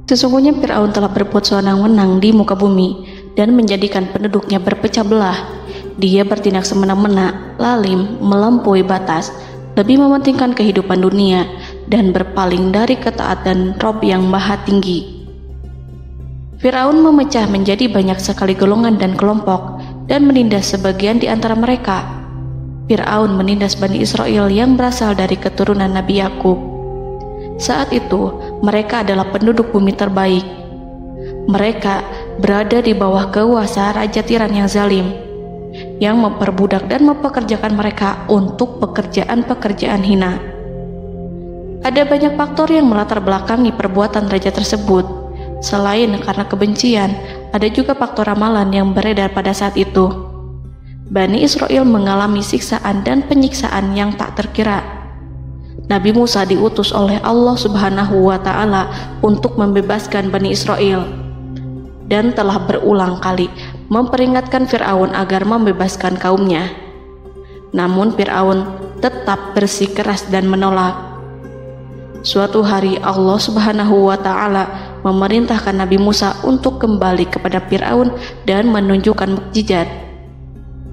Sesungguhnya Fir'aun telah berbuat sewenang-wenang di muka bumi dan menjadikan penduduknya berpecah belah. Dia bertindak semena-mena, lalim, melampaui batas, lebih mementingkan kehidupan dunia dan berpaling dari ketaatan Rob yang Maha Tinggi. Fir'aun memecah menjadi banyak sekali golongan dan kelompok dan menindas sebagian di antara mereka. Fir'aun menindas Bani Israel yang berasal dari keturunan Nabi Yakub. Saat itu, mereka adalah penduduk bumi terbaik. Mereka berada di bawah kuasa Raja Tiran yang zalim, yang memperbudak dan mempekerjakan mereka untuk pekerjaan-pekerjaan hina. Ada banyak faktor yang melatar belakangi perbuatan raja tersebut. Selain karena kebencian, ada juga faktor ramalan yang beredar pada saat itu. Bani Israel mengalami siksaan dan penyiksaan yang tak terkira. Nabi Musa diutus oleh Allah Subhanahu wa Ta'ala untuk membebaskan Bani Israel dan telah berulang kali memperingatkan Fir'aun agar membebaskan kaumnya. Namun Fir'aun tetap bersikeras dan menolak. Suatu hari Allah Subhanahu wa Ta'ala memerintahkan Nabi Musa untuk kembali kepada Fir'aun dan menunjukkan mukjizat.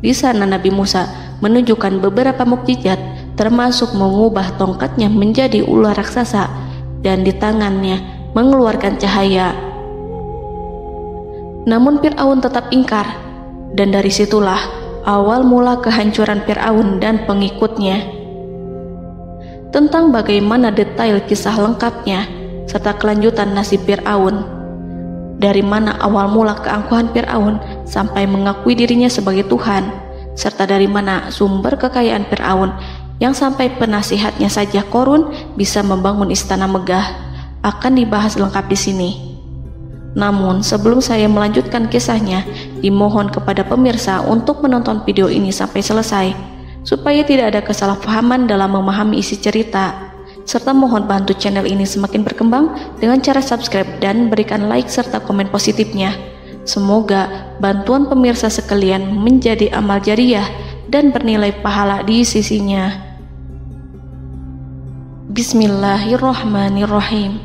Di sana Nabi Musa menunjukkan beberapa mukjizat, termasuk mengubah tongkatnya menjadi ular raksasa dan di tangannya mengeluarkan cahaya. Namun Fir'aun tetap ingkar, dan dari situlah awal mula kehancuran Fir'aun dan pengikutnya. Tentang bagaimana detail kisah lengkapnya serta kelanjutan nasib Fir'aun, dari mana awal mula keangkuhan Fir'aun sampai mengakui dirinya sebagai Tuhan, serta dari mana sumber kekayaan Fir'aun yang sampai penasihatnya saja Qorun bisa membangun istana megah, akan dibahas lengkap di sini. Namun sebelum saya melanjutkan kisahnya, dimohon kepada pemirsa untuk menonton video ini sampai selesai, supaya tidak ada kesalahpahaman dalam memahami isi cerita, serta mohon bantu channel ini semakin berkembang dengan cara subscribe dan berikan like serta komen positifnya. Semoga bantuan pemirsa sekalian menjadi amal jariah dan bernilai pahala di sisinya. Bismillahirrahmanirrahim.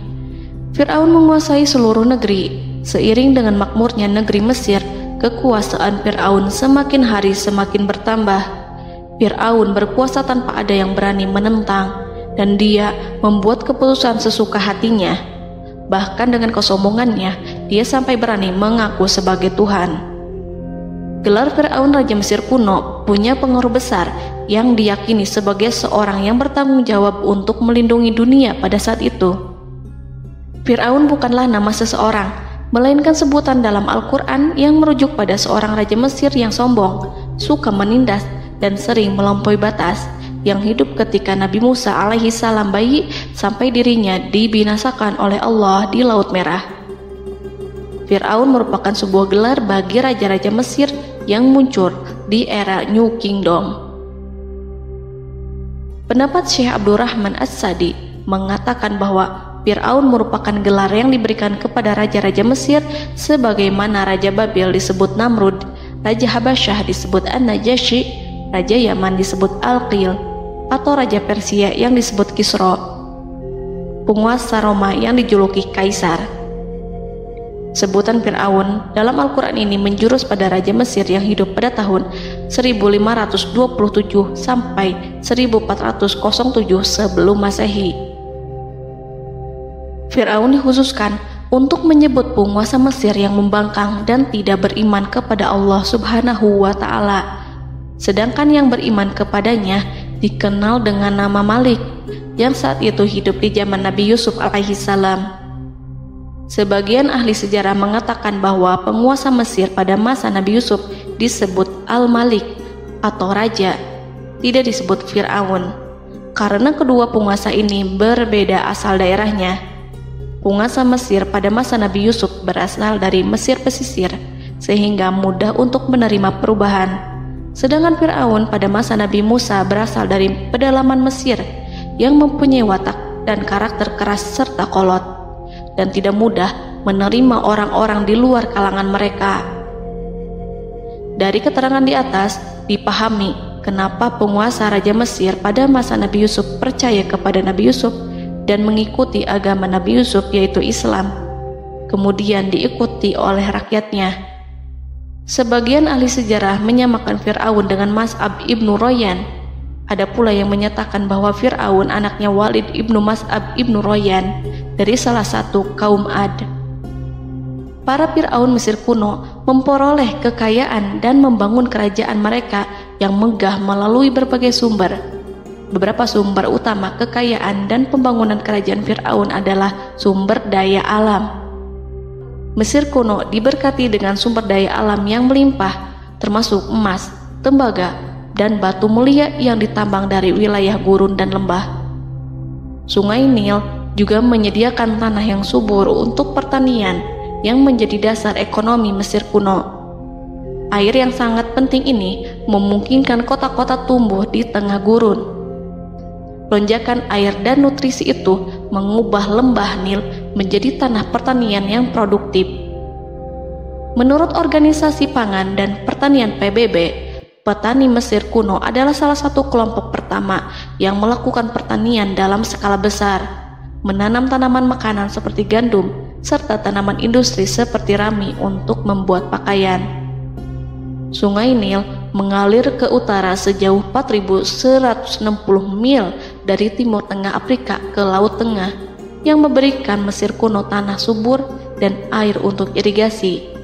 Fir'aun menguasai seluruh negeri. Seiring dengan makmurnya negeri Mesir, kekuasaan Fir'aun semakin hari semakin bertambah. Fir'aun berkuasa tanpa ada yang berani menentang, dan dia membuat keputusan sesuka hatinya. Bahkan dengan kesombongannya, dia sampai berani mengaku sebagai Tuhan. Gelar Fir'aun Raja Mesir kuno punya pengaruh besar yang diyakini sebagai seorang yang bertanggung jawab untuk melindungi dunia pada saat itu. Fir'aun bukanlah nama seseorang, melainkan sebutan dalam Al-Quran yang merujuk pada seorang Raja Mesir yang sombong, suka menindas, dan sering melampaui batas, yang hidup ketika Nabi Musa alaihi salam bayi sampai dirinya dibinasakan oleh Allah di Laut Merah. Fir'aun merupakan sebuah gelar bagi raja-raja Mesir yang muncul di era New Kingdom. Pendapat Syekh Abdurrahman As-Sadi mengatakan bahwa Fir'aun merupakan gelar yang diberikan kepada raja-raja Mesir, sebagaimana Raja Babel disebut Namrud, Raja Habasyah disebut An-Najasyi, Raja Yaman disebut Al-Qil, atau Raja Persia yang disebut Kisra, penguasa Roma yang dijuluki Kaisar. Sebutan Fir'aun dalam Al-Quran ini menjurus pada Raja Mesir yang hidup pada tahun 1527 sampai 1407 sebelum Masehi. Fir'aun dikhususkan untuk menyebut penguasa Mesir yang membangkang dan tidak beriman kepada Allah Subhanahu wa Ta'ala, sedangkan yang beriman kepadanya dikenal dengan nama Malik, yang saat itu hidup di zaman Nabi Yusuf alaihi salam. Sebagian ahli sejarah mengatakan bahwa penguasa Mesir pada masa Nabi Yusuf disebut Al-Malik atau Raja, tidak disebut Fir'aun, karena kedua penguasa ini berbeda asal daerahnya. Penguasa Mesir pada masa Nabi Yusuf berasal dari Mesir pesisir, sehingga mudah untuk menerima perubahan. Sedangkan Fir'aun pada masa Nabi Musa berasal dari pedalaman Mesir yang mempunyai watak dan karakter keras serta kolot, dan tidak mudah menerima orang-orang di luar kalangan mereka. Dari keterangan di atas dipahami kenapa penguasa Raja Mesir pada masa Nabi Yusuf percaya kepada Nabi Yusuf dan mengikuti agama Nabi Yusuf, yaitu Islam. kemudian diikuti oleh rakyatnya. Sebagian ahli sejarah menyamakan Fir'aun dengan Mas'ab ibnu Royan. Ada pula yang menyatakan bahwa Fir'aun anaknya Walid ibnu Mas'ab ibnu Royan dari salah satu kaum Ad. Para Fir'aun Mesir kuno memperoleh kekayaan dan membangun kerajaan mereka yang megah melalui berbagai sumber. Beberapa sumber utama kekayaan dan pembangunan kerajaan Fir'aun adalah sumber daya alam. Mesir kuno diberkati dengan sumber daya alam yang melimpah, termasuk emas, tembaga, dan batu mulia yang ditambang dari wilayah gurun dan lembah. Sungai Nil juga menyediakan tanah yang subur untuk pertanian yang menjadi dasar ekonomi Mesir kuno. Air yang sangat penting ini memungkinkan kota-kota tumbuh di tengah gurun. Lonjakan air dan nutrisi itu mengubah lembah Nil menjadi tanah pertanian yang produktif. Menurut Organisasi Pangan dan Pertanian PBB, petani Mesir kuno adalah salah satu kelompok pertama yang melakukan pertanian dalam skala besar, menanam tanaman makanan seperti gandum, serta tanaman industri seperti rami untuk membuat pakaian. Sungai Nil mengalir ke utara sejauh 4.160 mil dari timur tengah Afrika ke Laut Tengah, yang memberikan Mesir kuno tanah subur dan air untuk irigasi.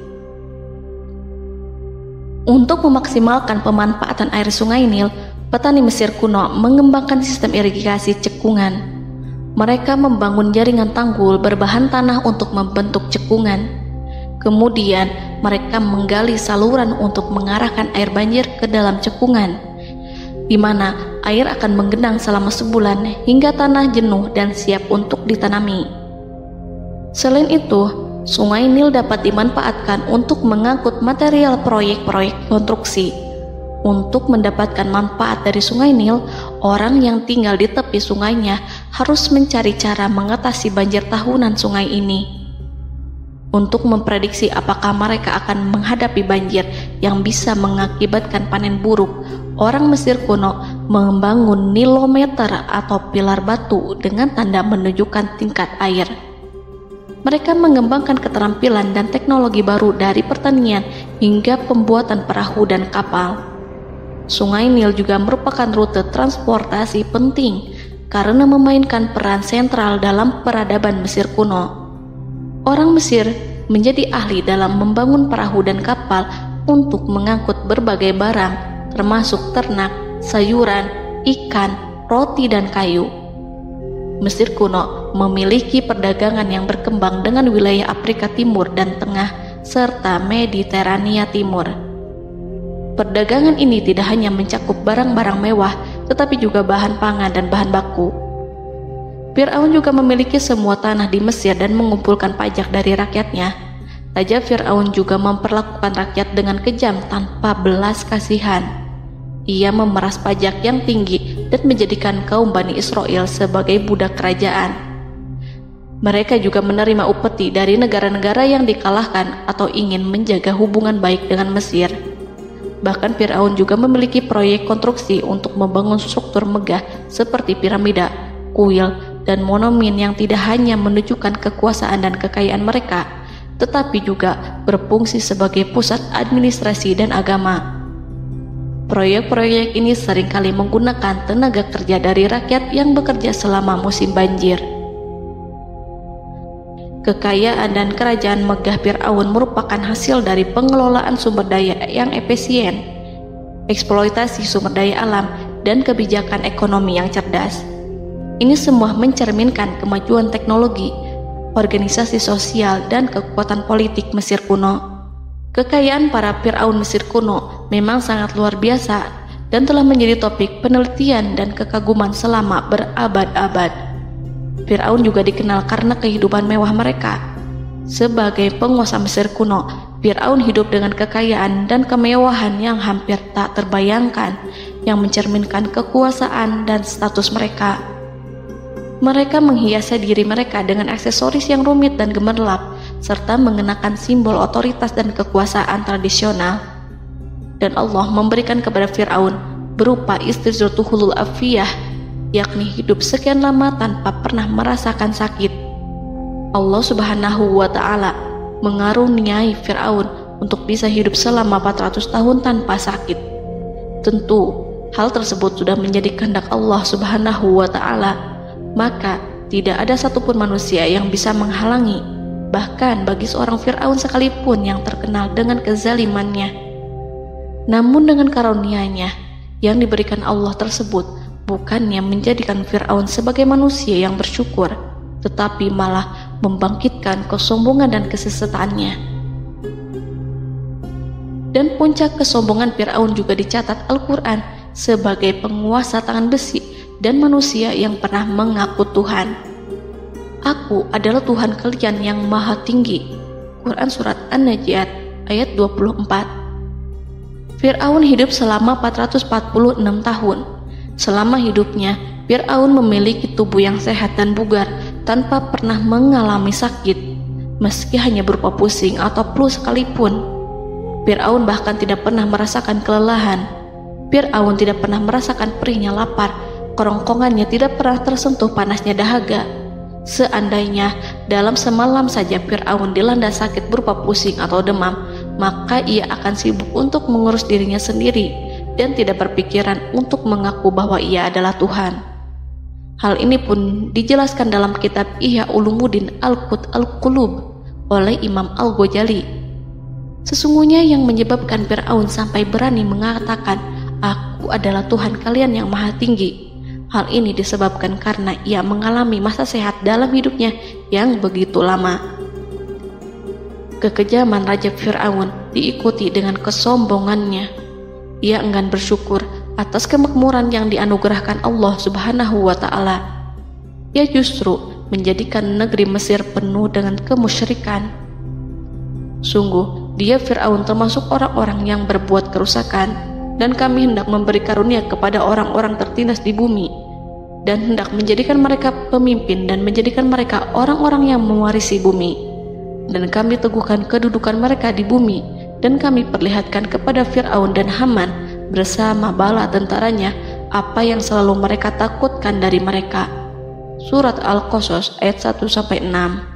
Untuk memaksimalkan pemanfaatan air Sungai Nil, petani Mesir kuno mengembangkan sistem irigasi cekungan. Mereka membangun jaringan tanggul berbahan tanah untuk membentuk cekungan. Kemudian mereka menggali saluran untuk mengarahkan air banjir ke dalam cekungan, di mana air akan menggenang selama sebulan hingga tanah jenuh dan siap untuk ditanami. Selain itu, Sungai Nil dapat dimanfaatkan untuk mengangkut material proyek-proyek konstruksi. Untuk mendapatkan manfaat dari Sungai Nil, orang yang tinggal di tepi sungainya harus mencari cara mengatasi banjir tahunan sungai ini. Untuk memprediksi apakah mereka akan menghadapi banjir yang bisa mengakibatkan panen buruk, orang Mesir kuno membangun nilometer atau pilar batu dengan tanda menunjukkan tingkat air. Mereka mengembangkan keterampilan dan teknologi baru dari pertanian hingga pembuatan perahu dan kapal. Sungai Nil juga merupakan rute transportasi penting karena memainkan peran sentral dalam peradaban Mesir kuno. Orang Mesir menjadi ahli dalam membangun perahu dan kapal untuk mengangkut berbagai barang, termasuk ternak, sayuran, ikan, roti, dan kayu. Mesir kuno memiliki perdagangan yang berkembang dengan wilayah Afrika Timur dan Tengah serta Mediterania Timur. Perdagangan ini tidak hanya mencakup barang-barang mewah, tetapi juga bahan pangan dan bahan baku. Fir'aun juga memiliki semua tanah di Mesir dan mengumpulkan pajak dari rakyatnya. Raja Fir'aun juga memperlakukan rakyat dengan kejam tanpa belas kasihan. Ia memeras pajak yang tinggi dan menjadikan kaum Bani Israel sebagai budak kerajaan. Mereka juga menerima upeti dari negara-negara yang dikalahkan atau ingin menjaga hubungan baik dengan Mesir. Bahkan Fir'aun juga memiliki proyek konstruksi untuk membangun struktur megah seperti piramida, kuil, dan monumen yang tidak hanya menunjukkan kekuasaan dan kekayaan mereka, tetapi juga berfungsi sebagai pusat administrasi dan agama. Proyek-proyek ini seringkali menggunakan tenaga kerja dari rakyat yang bekerja selama musim banjir. Kekayaan dan kerajaan megah Fir'aun merupakan hasil dari pengelolaan sumber daya yang efisien, eksploitasi sumber daya alam, dan kebijakan ekonomi yang cerdas. Ini semua mencerminkan kemajuan teknologi, organisasi sosial, dan kekuatan politik Mesir kuno. Kekayaan para Fir'aun Mesir kuno memang sangat luar biasa dan telah menjadi topik penelitian dan kekaguman selama berabad-abad. Fir'aun juga dikenal karena kehidupan mewah mereka. Sebagai penguasa Mesir kuno, Fir'aun hidup dengan kekayaan dan kemewahan yang hampir tak terbayangkan, yang mencerminkan kekuasaan dan status mereka. Mereka menghiasi diri mereka dengan aksesoris yang rumit dan gemerlap, serta mengenakan simbol otoritas dan kekuasaan tradisional. Dan Allah memberikan kepada Fir'aun berupa istidratuhul afiyah, yakni hidup sekian lama tanpa pernah merasakan sakit. Allah Subhanahu wa Ta'ala mengaruniai Fir'aun untuk bisa hidup selama 400 tahun tanpa sakit. Tentu hal tersebut sudah menjadi kehendak Allah Subhanahu wa Ta'ala, maka tidak ada satupun manusia yang bisa menghalangi, bahkan bagi seorang Fir'aun sekalipun yang terkenal dengan kezalimannya. Namun dengan karunia-Nya yang diberikan Allah tersebut bukannya menjadikan Fir'aun sebagai manusia yang bersyukur, tetapi malah membangkitkan kesombongan dan kesesataannya. Dan puncak kesombongan Fir'aun juga dicatat Al-Quran sebagai penguasa tangan besi dan manusia yang pernah mengaku Tuhan. Aku adalah Tuhan kalian yang maha tinggi. Quran Surat An-Najiat ayat 24. Fir'aun hidup selama 446 tahun. Selama hidupnya, Fir'aun memiliki tubuh yang sehat dan bugar tanpa pernah mengalami sakit, meski hanya berupa pusing atau flu sekalipun. Fir'aun bahkan tidak pernah merasakan kelelahan. Fir'aun tidak pernah merasakan perihnya lapar, kerongkongannya tidak pernah tersentuh panasnya dahaga. Seandainya dalam semalam saja Fir'aun dilanda sakit berupa pusing atau demam, maka ia akan sibuk untuk mengurus dirinya sendiri dan tidak berpikiran untuk mengaku bahwa ia adalah Tuhan. Hal ini pun dijelaskan dalam kitab Ihya Ulumuddin Al-Qut Al-Qulub oleh Imam Al-Ghazali. Sesungguhnya yang menyebabkan Fir'aun sampai berani mengatakan, "Aku adalah Tuhan kalian yang maha tinggi." Hal ini disebabkan karena ia mengalami masa sehat dalam hidupnya yang begitu lama. Kekejaman Raja Fir'aun diikuti dengan kesombongannya. Ia enggan bersyukur atas kemakmuran yang dianugerahkan Allah Subhanahu wa Ta'ala. Ia justru menjadikan negeri Mesir penuh dengan kemusyrikan. Sungguh, dia Fir'aun termasuk orang-orang yang berbuat kerusakan, dan kami hendak memberi karunia kepada orang-orang tertindas di bumi, dan hendak menjadikan mereka pemimpin dan menjadikan mereka orang-orang yang mewarisi bumi. Dan kami teguhkan kedudukan mereka di bumi, dan kami perlihatkan kepada Fir'aun dan Haman bersama bala tentaranya apa yang selalu mereka takutkan dari mereka. Surat Al-Qasas ayat 1-6.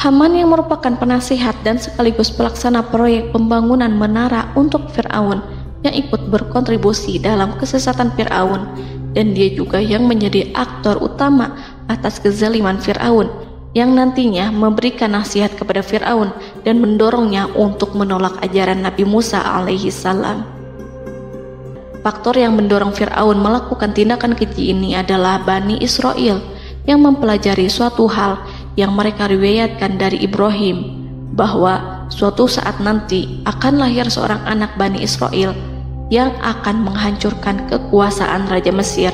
Haman yang merupakan penasihat dan sekaligus pelaksana proyek pembangunan menara untuk Fir'aun yang ikut berkontribusi dalam kesesatan Fir'aun, dan dia juga yang menjadi aktor utama atas kezaliman Fir'aun yang nantinya memberikan nasihat kepada Fir'aun dan mendorongnya untuk menolak ajaran Nabi Musa alaihi salam. Faktor yang mendorong Fir'aun melakukan tindakan keji ini adalah Bani Israel yang mempelajari suatu hal yang mereka riwayatkan dari Ibrahim, bahwa suatu saat nanti akan lahir seorang anak Bani Israel yang akan menghancurkan kekuasaan Raja Mesir.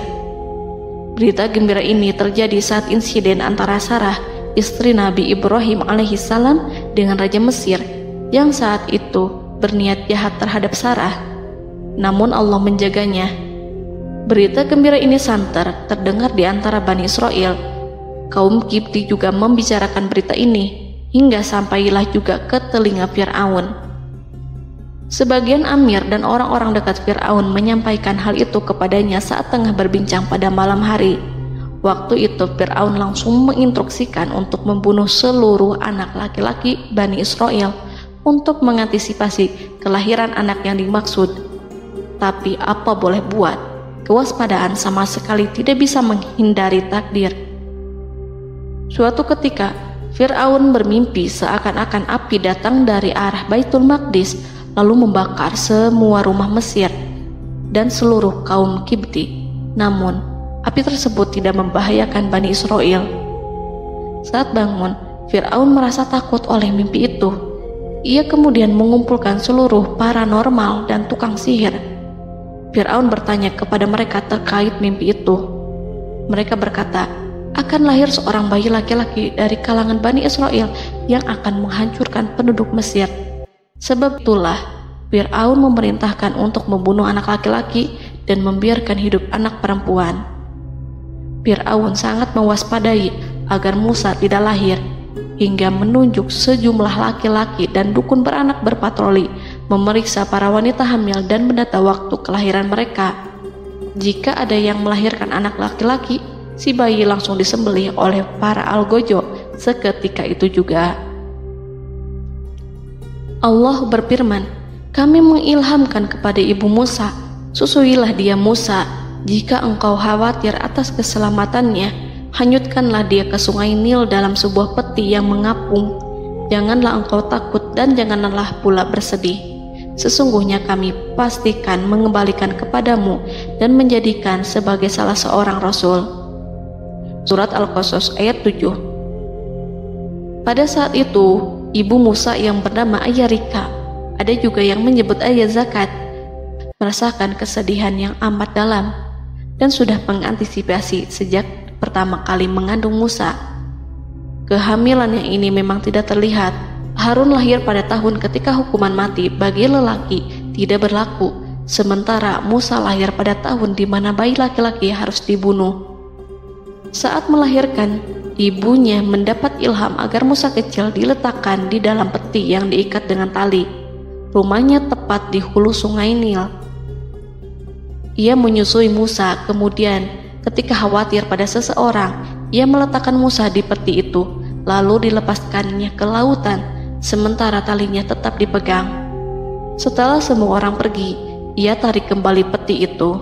Berita gembira ini terjadi saat insiden antara Sarah, istri Nabi Ibrahim alaihissalam, dengan Raja Mesir yang saat itu berniat jahat terhadap Sarah. Namun Allah menjaganya. Berita gembira ini santer terdengar di antara Bani Israel. Kaum Kipti juga membicarakan berita ini, hingga sampailah juga ke telinga Fir'aun. Sebagian amir dan orang-orang dekat Fir'aun menyampaikan hal itu kepadanya saat tengah berbincang pada malam hari. Waktu itu Fir'aun langsung menginstruksikan untuk membunuh seluruh anak laki-laki Bani Israel untuk mengantisipasi kelahiran anak yang dimaksud. Tapi apa boleh buat, kewaspadaan sama sekali tidak bisa menghindari takdir. Suatu ketika Fir'aun bermimpi seakan-akan api datang dari arah Baitul Maqdis lalu membakar semua rumah Mesir dan seluruh kaum Kipti. Namun api tersebut tidak membahayakan Bani Israel. Saat bangun, Fir'aun merasa takut oleh mimpi itu. Ia kemudian mengumpulkan seluruh paranormal dan tukang sihir. Fir'aun bertanya kepada mereka terkait mimpi itu. Mereka berkata, akan lahir seorang bayi laki-laki dari kalangan Bani Israel yang akan menghancurkan penduduk Mesir. Sebab itulah Fir'aun memerintahkan untuk membunuh anak laki-laki dan membiarkan hidup anak perempuan. Fir'aun sangat mewaspadai agar Musa tidak lahir, hingga menunjuk sejumlah laki-laki dan dukun beranak berpatroli memeriksa para wanita hamil dan mendata waktu kelahiran mereka. Jika ada yang melahirkan anak laki-laki, si bayi langsung disembelih oleh para algojo seketika itu juga. Allah berfirman, kami mengilhamkan kepada ibu Musa, susuilah dia Musa. Jika engkau khawatir atas keselamatannya, hanyutkanlah dia ke sungai Nil dalam sebuah peti yang mengapung. Janganlah engkau takut dan janganlah pula bersedih. Sesungguhnya kami pastikan mengembalikan kepadamu dan menjadikan sebagai salah seorang rasul. Surat Al-Qasas ayat 7. Pada saat itu, ibu Musa yang bernama Ayarika, ada juga yang menyebut Ayah Zakat, merasakan kesedihan yang amat dalam dan sudah mengantisipasi sejak pertama kali mengandung Musa. Kehamilannya ini memang tidak terlihat. Harun lahir pada tahun ketika hukuman mati bagi lelaki tidak berlaku, sementara Musa lahir pada tahun di mana bayi laki-laki harus dibunuh. Saat melahirkan, ibunya mendapat ilham agar Musa kecil diletakkan di dalam peti yang diikat dengan tali. Rumahnya tepat di hulu sungai Nil. Ia menyusui Musa, kemudian ketika khawatir pada seseorang, ia meletakkan Musa di peti itu, lalu dilepaskannya ke lautan, sementara talinya tetap dipegang. Setelah semua orang pergi, ia tarik kembali peti itu.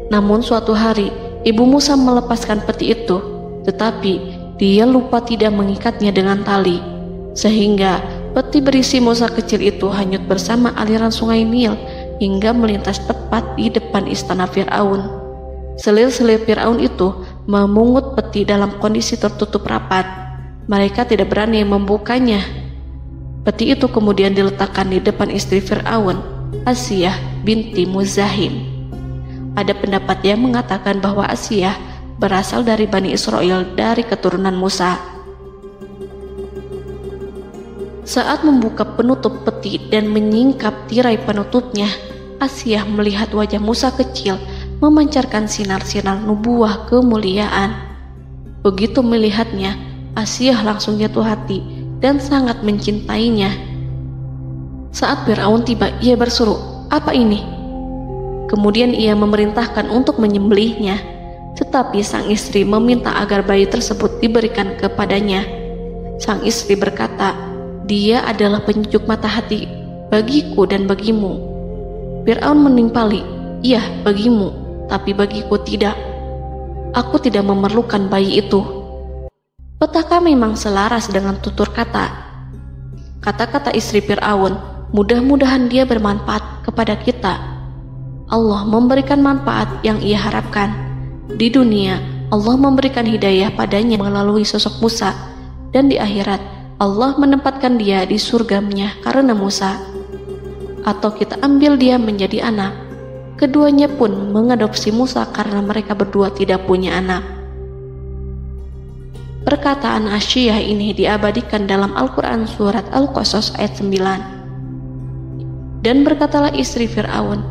Namun suatu hari, ibu Musa melepaskan peti itu, tetapi dia lupa tidak mengikatnya dengan tali, sehingga peti berisi Musa kecil itu hanyut bersama aliran sungai Nil hingga melintas tepat di depan istana Fir'aun. Selir-selir Fir'aun itu memungut peti dalam kondisi tertutup rapat. Mereka tidak berani membukanya. Peti itu kemudian diletakkan di depan istri Fir'aun, Asiyah binti Muzahim. Ada pendapat yang mengatakan bahwa Asiyah berasal dari Bani Israel dari keturunan Musa. Saat membuka penutup peti dan menyingkap tirai penutupnya, Asiyah melihat wajah Musa kecil memancarkan sinar-sinar nubuah kemuliaan. Begitu melihatnya, Asiyah langsung jatuh hati dan sangat mencintainya. Saat Fir'aun tiba, ia berseru, "Apa ini?" Kemudian ia memerintahkan untuk menyembelihnya, tetapi sang istri meminta agar bayi tersebut diberikan kepadanya. Sang istri berkata, "Dia adalah penyejuk mata hati bagiku dan bagimu." Fir'aun menimpali, "Iya, bagimu, tapi bagiku tidak. Aku tidak memerlukan bayi itu." Petaka memang selaras dengan tutur kata. Kata-kata istri Fir'aun, mudah-mudahan dia bermanfaat kepada kita. Allah memberikan manfaat yang ia harapkan. Di dunia, Allah memberikan hidayah padanya melalui sosok Musa, dan di akhirat, Allah menempatkan dia di surganya karena Musa. Atau kita ambil dia menjadi anak. Keduanya pun mengadopsi Musa karena mereka berdua tidak punya anak. Perkataan Asiyah ini diabadikan dalam Al-Quran surat Al-Qasas ayat 9. Dan berkatalah istri Fir'aun,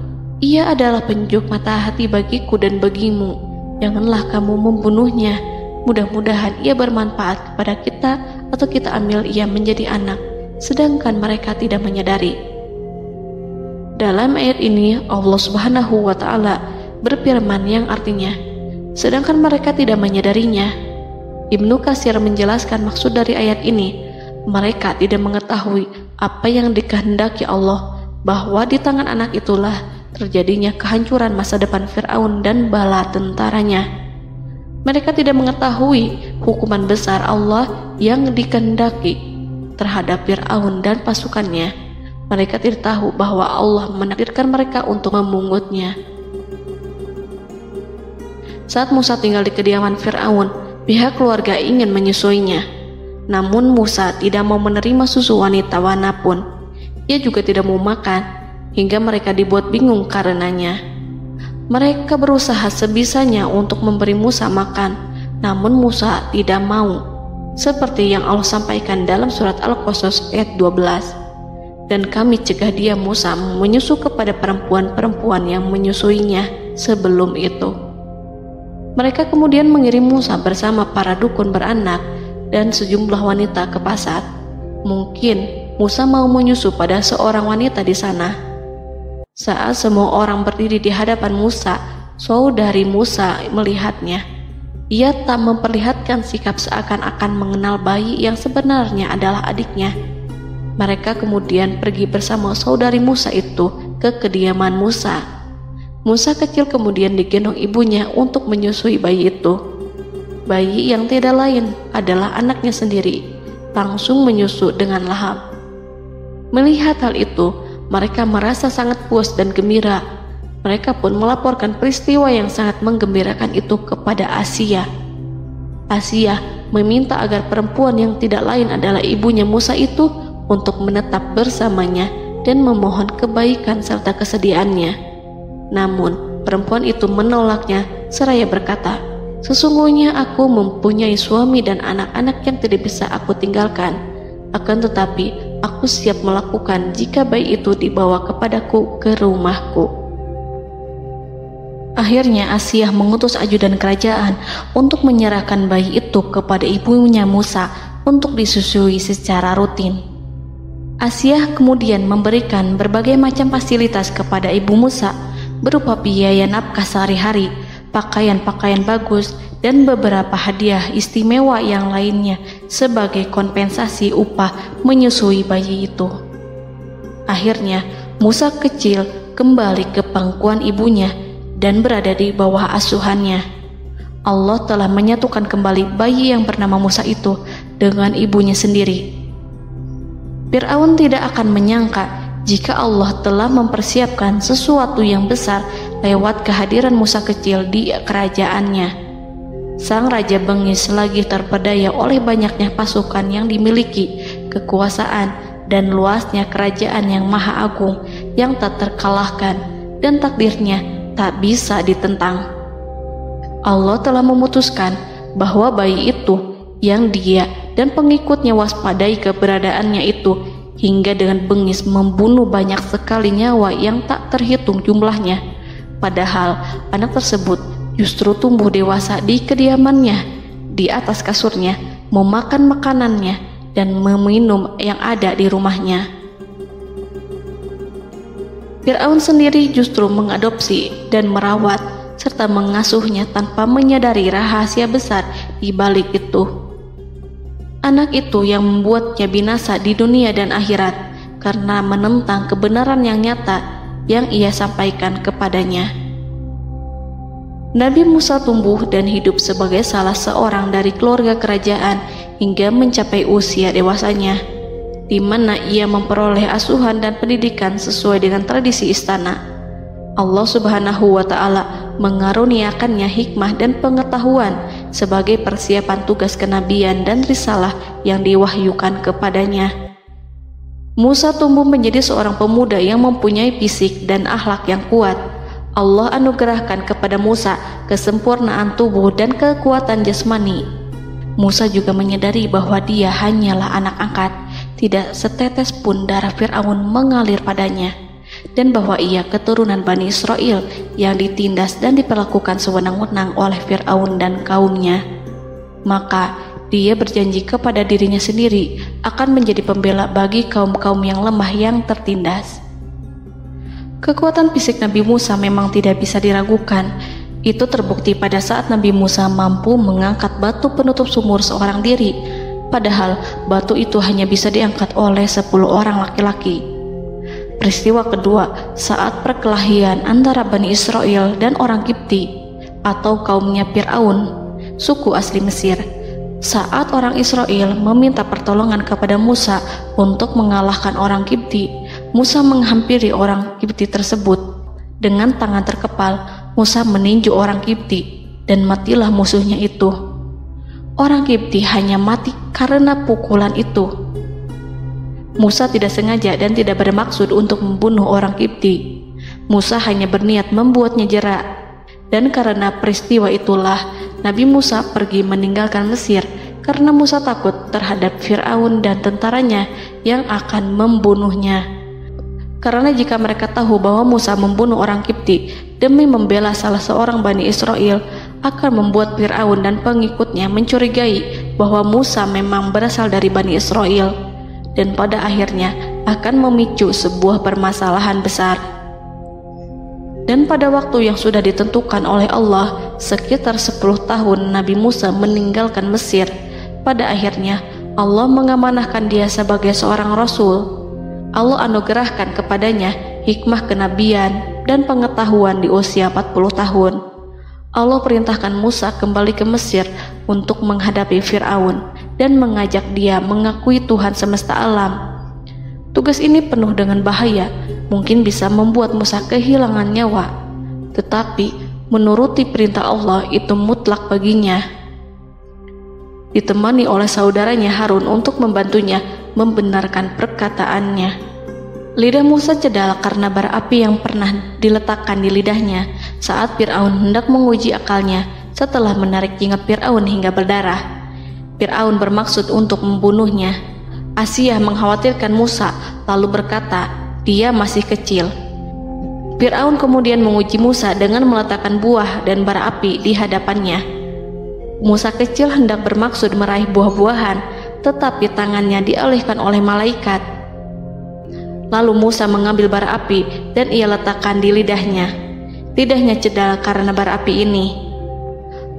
"Ia adalah penyejuk mata hati bagiku dan bagimu. Janganlah kamu membunuhnya. Mudah-mudahan ia bermanfaat kepada kita, atau kita ambil ia menjadi anak, sedangkan mereka tidak menyadari." Dalam ayat ini Allah Subhanahu wa Ta'ala berfirman yang artinya, sedangkan mereka tidak menyadarinya. Ibnu Katsir menjelaskan maksud dari ayat ini, mereka tidak mengetahui apa yang dikehendaki Allah, bahwa di tangan anak itulah terjadinya kehancuran masa depan Fir'aun dan bala tentaranya. Mereka tidak mengetahui hukuman besar Allah yang dikehendaki terhadap Fir'aun dan pasukannya. Mereka tidak tahu bahwa Allah menakdirkan mereka untuk memungutnya. Saat Musa tinggal di kediaman Fir'aun, pihak keluarga ingin menyusuinya. Namun Musa tidak mau menerima susu wanita manapun. Ia juga tidak mau makan, hingga mereka dibuat bingung karenanya. Mereka berusaha sebisanya untuk memberi Musa makan, namun Musa tidak mau. Seperti yang Allah sampaikan dalam surat Al-Qasas ayat 12. Dan kami cegah dia Musa menyusu kepada perempuan-perempuan yang menyusuinya sebelum itu. Mereka kemudian mengirim Musa bersama para dukun beranak dan sejumlah wanita ke pasar. Mungkin Musa mau menyusu pada seorang wanita di sana. Saat semua orang berdiri di hadapan Musa, saudari Musa melihatnya. Ia tak memperlihatkan sikap seakan-akan mengenal bayi yang sebenarnya adalah adiknya. Mereka kemudian pergi bersama saudari Musa itu ke kediaman Musa. Musa kecil kemudian digendong ibunya untuk menyusui bayi itu. Bayi yang tidak lain adalah anaknya sendiri, langsung menyusu dengan lahap. Melihat hal itu, mereka merasa sangat puas dan gembira. Mereka pun melaporkan peristiwa yang sangat menggembirakan itu kepada Asia. Asia meminta agar perempuan yang tidak lain adalah ibunya Musa itu untuk menetap bersamanya dan memohon kebaikan serta kesediaannya. Namun, perempuan itu menolaknya seraya berkata, "Sesungguhnya aku mempunyai suami dan anak-anak yang tidak bisa aku tinggalkan. Akan tetapi, aku siap melakukan jika bayi itu dibawa kepadaku ke rumahku." Akhirnya Asia mengutus ajudan kerajaan untuk menyerahkan bayi itu kepada ibunya Musa untuk disusui secara rutin. Asia kemudian memberikan berbagai macam fasilitas kepada ibu Musa berupa biaya nafkah sehari-hari, pakaian-pakaian bagus, dan beberapa hadiah istimewa yang lainnya sebagai kompensasi upah menyusui bayi itu. Akhirnya Musa kecil kembali ke pangkuan ibunya dan berada di bawah asuhannya. Allah telah menyatukan kembali bayi yang bernama Musa itu dengan ibunya sendiri. Fir'aun tidak akan menyangka jika Allah telah mempersiapkan sesuatu yang besar lewat kehadiran Musa kecil di kerajaannya. Sang Raja bengis lagi terpedaya oleh banyaknya pasukan yang dimiliki, kekuasaan, dan luasnya kerajaan yang maha agung yang tak terkalahkan, dan takdirnya tak bisa ditentang. Allah telah memutuskan bahwa bayi itu yang dia dan pengikutnya waspadai keberadaannya itu hingga dengan bengis membunuh banyak sekali nyawa yang tak terhitung jumlahnya. Padahal anak tersebut justru tumbuh dewasa di kediamannya, di atas kasurnya, memakan makanannya, dan meminum yang ada di rumahnya. Fir'aun sendiri justru mengadopsi dan merawat serta mengasuhnya tanpa menyadari rahasia besar di balik itu. Anak itu yang membuatnya binasa di dunia dan akhirat karena menentang kebenaran yang nyata yang ia sampaikan kepadanya. Nabi Musa tumbuh dan hidup sebagai salah seorang dari keluarga kerajaan hingga mencapai usia dewasanya, di mana ia memperoleh asuhan dan pendidikan sesuai dengan tradisi istana. Allah Subhanahu wa Ta'ala mengaruniakannya hikmah dan pengetahuan sebagai persiapan tugas kenabian dan risalah yang diwahyukan kepadanya. Musa tumbuh menjadi seorang pemuda yang mempunyai fisik dan akhlak yang kuat. Allah anugerahkan kepada Musa kesempurnaan tubuh dan kekuatan jasmani. Musa juga menyadari bahwa dia hanyalah anak angkat. Tidak setetes pun darah Fir'aun mengalir padanya, dan bahwa ia keturunan Bani Israel yang ditindas dan diperlakukan sewenang-wenang oleh Fir'aun dan kaumnya. Maka dia berjanji kepada dirinya sendiri akan menjadi pembela bagi kaum-kaum yang lemah yang tertindas. Kekuatan fisik Nabi Musa memang tidak bisa diragukan. Itu terbukti pada saat Nabi Musa mampu mengangkat batu penutup sumur seorang diri, padahal batu itu hanya bisa diangkat oleh 10 orang laki-laki. Peristiwa kedua saat perkelahian antara Bani Israel dan orang Kipti atau kaumnya Fir'aun, suku asli Mesir. Saat orang Israel meminta pertolongan kepada Musa untuk mengalahkan orang Kipti, Musa menghampiri orang Kipti tersebut. Dengan tangan terkepal, Musa meninju orang Kipti dan matilah musuhnya itu. Orang Kipti hanya mati karena pukulan itu. Musa tidak sengaja dan tidak bermaksud untuk membunuh orang Kipti. Musa hanya berniat membuatnya jera. Dan karena peristiwa itulah Nabi Musa pergi meninggalkan Mesir karena Musa takut terhadap Fir'aun dan tentaranya yang akan membunuhnya. Karena jika mereka tahu bahwa Musa membunuh orang Kipti demi membela salah seorang Bani Israel, akan membuat Fir'aun dan pengikutnya mencurigai bahwa Musa memang berasal dari Bani Israel, dan pada akhirnya akan memicu sebuah permasalahan besar. Dan pada waktu yang sudah ditentukan oleh Allah, sekitar 10 tahun Nabi Musa meninggalkan Mesir. Pada akhirnya Allah mengamanahkan dia sebagai seorang rasul. Allah anugerahkan kepadanya hikmah kenabian dan pengetahuan di usia 40 tahun. Allah perintahkan Musa kembali ke Mesir untuk menghadapi Fir'aun dan mengajak dia mengakui Tuhan semesta alam. Tugas ini penuh dengan bahaya, mungkin bisa membuat Musa kehilangan nyawa, tetapi menuruti perintah Allah itu mutlak baginya. Ditemani oleh saudaranya Harun untuk membantunya membenarkan perkataannya. Lidah Musa cedal karena bara api yang pernah diletakkan di lidahnya saat Fir'aun hendak menguji akalnya setelah menarik jingat Fir'aun hingga berdarah. Fir'aun bermaksud untuk membunuhnya. Asiyah mengkhawatirkan Musa lalu berkata, dia masih kecil. Fir'aun kemudian menguji Musa dengan meletakkan buah dan bara api di hadapannya. Musa kecil hendak bermaksud meraih buah-buahan, tetapi tangannya dialihkan oleh malaikat. Lalu Musa mengambil bara api dan ia letakkan di lidahnya. Lidahnya cedal karena bara api ini.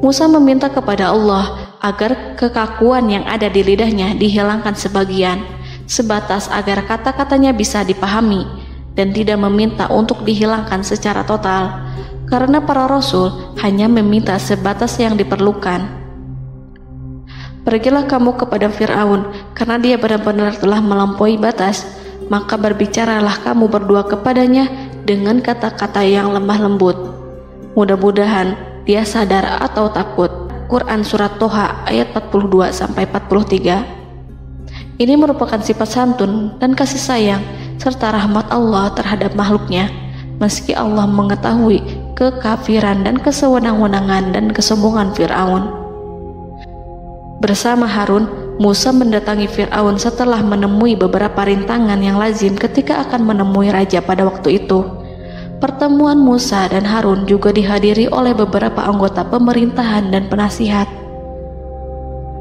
Musa meminta kepada Allah agar kekakuan yang ada di lidahnya dihilangkan sebagian, sebatas agar kata-katanya bisa dipahami, dan tidak meminta untuk dihilangkan secara total, karena para rasul hanya meminta sebatas yang diperlukan. Pergilah kamu kepada Fir'aun, karena dia benar-benar telah melampaui batas, maka berbicaralah kamu berdua kepadanya dengan kata-kata yang lemah lembut. Mudah-mudahan dia sadar atau takut. Quran Surat Toha ayat 42-43. Ini merupakan sifat santun dan kasih sayang serta rahmat Allah terhadap makhluknya, meski Allah mengetahui kekafiran dan kesewenang-wenangan dan kesombongan Fir'aun. Bersama Harun, Musa mendatangi Fir'aun setelah menemui beberapa rintangan yang lazim ketika akan menemui raja pada waktu itu. Pertemuan Musa dan Harun juga dihadiri oleh beberapa anggota pemerintahan dan penasihat.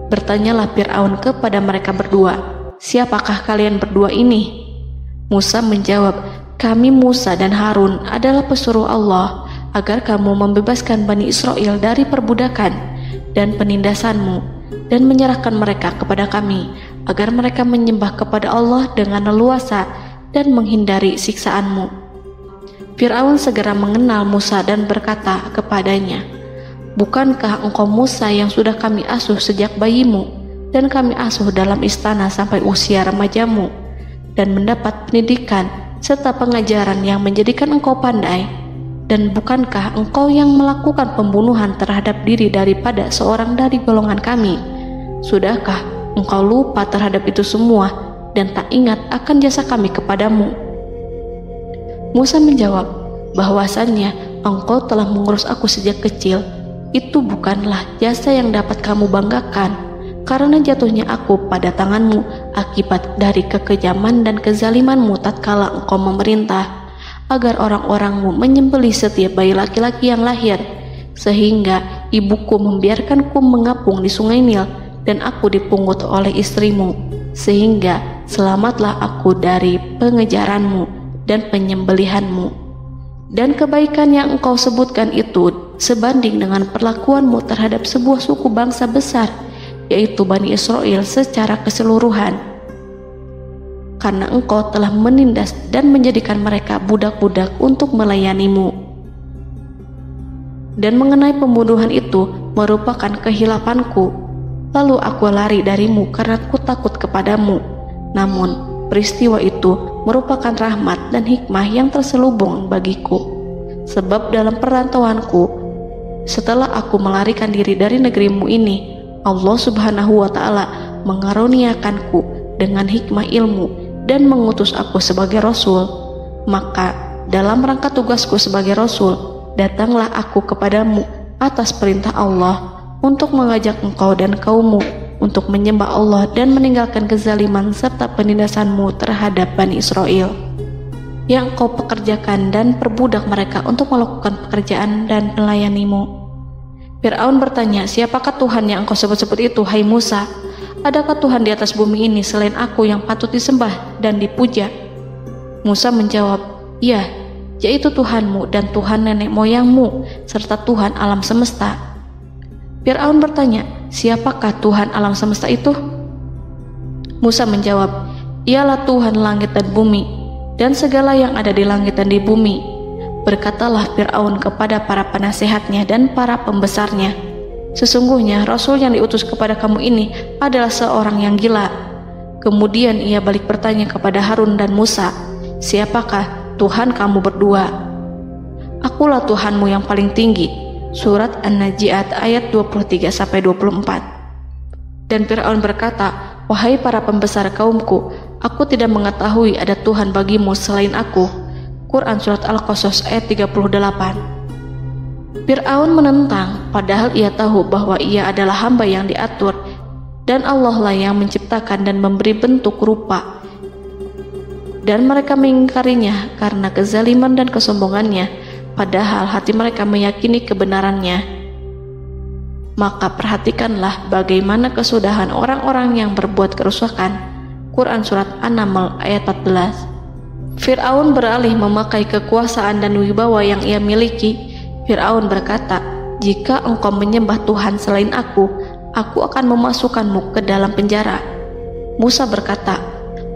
Bertanyalah Fir'aun kepada mereka berdua, siapakah kalian berdua ini? Musa menjawab, kami Musa dan Harun adalah pesuruh Allah agar kamu membebaskan Bani Israel dari perbudakan dan penindasanmu dan menyerahkan mereka kepada kami agar mereka menyembah kepada Allah dengan leluasa dan menghindari siksaanmu. Fir'aun segera mengenal Musa dan berkata kepadanya, bukankah engkau Musa yang sudah kami asuh sejak bayimu dan kami asuh dalam istana sampai usia remajamu dan mendapat pendidikan serta pengajaran yang menjadikan engkau pandai? Dan bukankah engkau yang melakukan pembunuhan terhadap diri daripada seorang dari golongan kami? Sudahkah engkau lupa terhadap itu semua dan tak ingat akan jasa kami kepadamu? Musa menjawab, bahwasannya engkau telah mengurus aku sejak kecil. Itu bukanlah jasa yang dapat kamu banggakan, karena jatuhnya aku pada tanganmu akibat dari kekejaman dan kezalimanmu tatkala engkau memerintah agar orang-orangmu menyembelih setiap bayi laki-laki yang lahir, sehingga ibuku membiarkanku mengapung di sungai Nil dan aku dipungut oleh istrimu, sehingga selamatlah aku dari pengejaranmu dan penyembelihanmu. Dan kebaikan yang engkau sebutkan itu sebanding dengan perlakuanmu terhadap sebuah suku bangsa besar, yaitu Bani Israel secara keseluruhan, karena engkau telah menindas dan menjadikan mereka budak-budak untuk melayanimu. Dan mengenai pembunuhan itu merupakan kehilafanku, lalu aku lari darimu karena aku takut kepadamu. Namun peristiwa itu merupakan rahmat dan hikmah yang terselubung bagiku, sebab dalam perantauanku setelah aku melarikan diri dari negerimu ini, Allah Subhanahu wa Ta'ala mengaruniakanku dengan hikmah ilmu dan mengutus aku sebagai rasul. Maka dalam rangka tugasku sebagai rasul, datanglah aku kepadamu atas perintah Allah untuk mengajak engkau dan kaummu untuk menyembah Allah dan meninggalkan kezaliman serta penindasanmu terhadap Bani Israel yang engkau pekerjakan dan perbudak mereka untuk melakukan pekerjaan dan melayanimu. Fir'aun bertanya, siapakah Tuhan yang engkau sebut-sebut itu, hai Musa? Adakah Tuhan di atas bumi ini selain aku yang patut disembah dan dipuja? Musa menjawab, ya, yaitu Tuhanmu dan Tuhan nenek moyangmu, serta Tuhan alam semesta. Fir'aun bertanya, siapakah Tuhan alam semesta itu? Musa menjawab, ialah Tuhan langit dan bumi, dan segala yang ada di langit dan di bumi. Berkatalah Fir'aun kepada para penasehatnya dan para pembesarnya, sesungguhnya Rasul yang diutus kepada kamu ini adalah seorang yang gila. Kemudian ia balik bertanya kepada Harun dan Musa, siapakah Tuhan kamu berdua? Akulah Tuhanmu yang paling tinggi. Surat An-Najiat ayat 23-24. Dan Fir'aun berkata, wahai para pembesar kaumku, aku tidak mengetahui ada Tuhan bagimu selain aku. Quran Surat Al-Qasas ayat 38. Fir'aun menentang, padahal ia tahu bahwa ia adalah hamba yang diatur, dan Allah lah yang menciptakan dan memberi bentuk rupa. Dan mereka mengingkarinya karena kezaliman dan kesombongannya, padahal hati mereka meyakini kebenarannya. Maka perhatikanlah bagaimana kesudahan orang-orang yang berbuat kerusakan. Quran Surat An-Naml ayat 14. Fir'aun beralih memakai kekuasaan dan wibawa yang ia miliki. Fir'aun berkata, jika engkau menyembah Tuhan selain aku akan memasukkanmu ke dalam penjara. Musa berkata,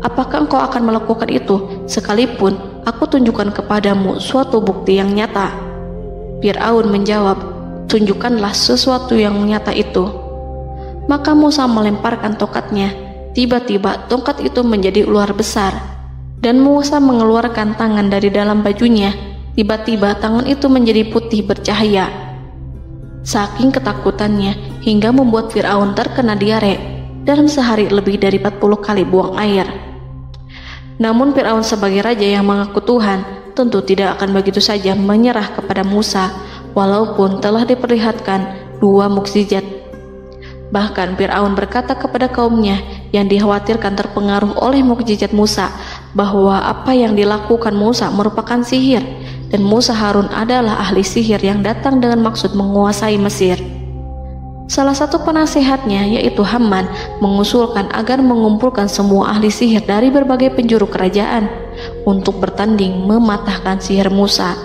apakah engkau akan melakukan itu sekalipun aku tunjukkan kepadamu suatu bukti yang nyata? Fir'aun menjawab, tunjukkanlah sesuatu yang nyata itu. Maka Musa melemparkan tongkatnya. Tiba-tiba tongkat itu menjadi ular besar, dan Musa mengeluarkan tangan dari dalam bajunya. Tiba-tiba tangan itu menjadi putih bercahaya. Saking ketakutannya hingga membuat Fir'aun terkena diare. Dalam sehari lebih dari 40 kali buang air. Namun Fir'aun sebagai raja yang mengaku Tuhan tentu tidak akan begitu saja menyerah kepada Musa, walaupun telah diperlihatkan 2 mukjizat. Bahkan Fir'aun berkata kepada kaumnya yang dikhawatirkan terpengaruh oleh mukjizat Musa, bahwa apa yang dilakukan Musa merupakan sihir, dan Musa Harun adalah ahli sihir yang datang dengan maksud menguasai Mesir. Salah satu penasehatnya, yaitu Haman, mengusulkan agar mengumpulkan semua ahli sihir dari berbagai penjuru kerajaan untuk bertanding mematahkan sihir Musa,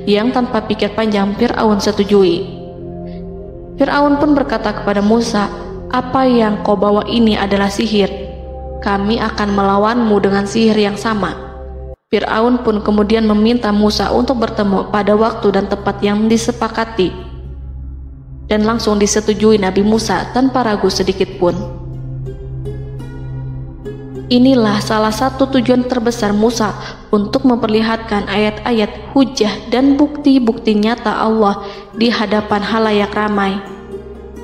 yang tanpa pikir panjang Fir'aun setujui. Fir'aun pun berkata kepada Musa, apa yang kau bawa ini adalah sihir. Kami akan melawanmu dengan sihir yang sama. Fir'aun pun kemudian meminta Musa untuk bertemu pada waktu dan tempat yang disepakati, dan langsung disetujui Nabi Musa tanpa ragu sedikit pun. Inilah salah satu tujuan terbesar Musa untuk memperlihatkan ayat-ayat hujah dan bukti-bukti nyata Allah di hadapan halayak ramai.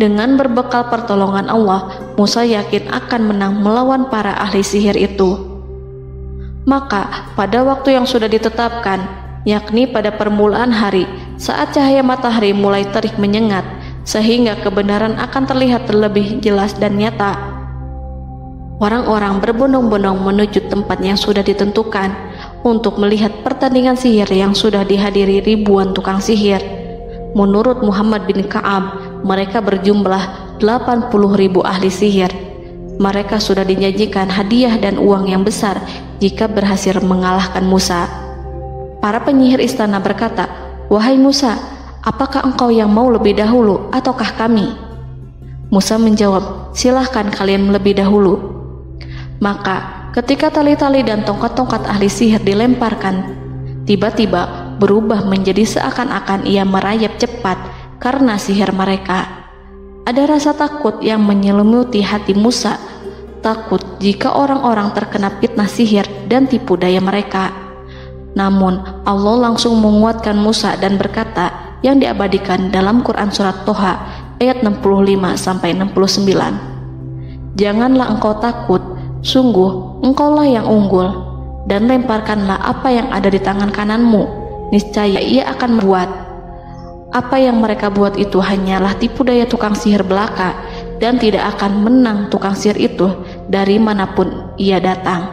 Dengan berbekal pertolongan Allah, Musa yakin akan menang melawan para ahli sihir itu. Maka pada waktu yang sudah ditetapkan, yakni pada permulaan hari, saat cahaya matahari mulai terik menyengat, sehingga kebenaran akan terlihat terlebih jelas dan nyata, orang-orang berbondong-bondong menuju tempat yang sudah ditentukan untuk melihat pertandingan sihir yang sudah dihadiri ribuan tukang sihir. Menurut Muhammad bin Ka'ab, mereka berjumlah 80.000 ahli sihir. Mereka sudah dijanjikan hadiah dan uang yang besar jika berhasil mengalahkan Musa. Para penyihir istana berkata, wahai Musa, apakah engkau yang mau lebih dahulu ataukah kami? Musa menjawab, silahkan kalian lebih dahulu. Maka ketika tali-tali dan tongkat-tongkat ahli sihir dilemparkan, tiba-tiba berubah menjadi seakan-akan ia merayap cepat karena sihir mereka. Ada rasa takut yang menyelimuti hati Musa, takut jika orang-orang terkena fitnah sihir dan tipu daya mereka. Namun Allah langsung menguatkan Musa dan berkata, yang diabadikan dalam Quran Surat Toha ayat 65-69. Janganlah engkau takut, sungguh engkaulah yang unggul, dan lemparkanlah apa yang ada di tangan kananmu, niscaya ia akan membuat. Apa yang mereka buat itu hanyalah tipu daya tukang sihir belaka, dan tidak akan menang tukang sihir itu dari manapun ia datang.